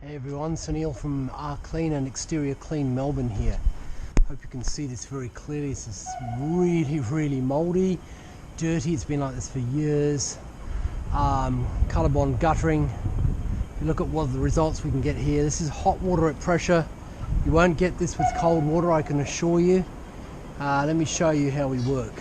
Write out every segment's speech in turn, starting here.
Hey everyone, Sunil from Clean and Exterior Clean Melbourne here. Hope you can see this very clearly. This is really mouldy, dirty. It's been like this for years. Colorbond guttering. If you look at what the results we can get here, this is hot water at pressure. You won't get this with cold water, I can assure you. Let me show you how we work.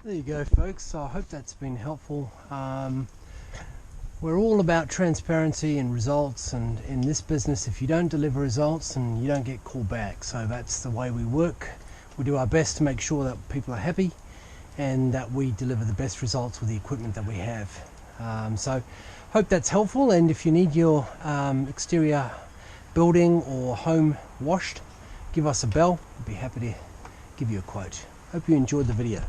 There you go folks, I hope that's been helpful. We're all about transparency and results, and in this business if you don't deliver results and you don't get called back, so that's the way we work. We do our best to make sure that people are happy and that we deliver the best results with the equipment that we have. So hope that's helpful, and if you need your exterior building or home washed, give us a bell. We'd be happy to give you a quote. Hope you enjoyed the video.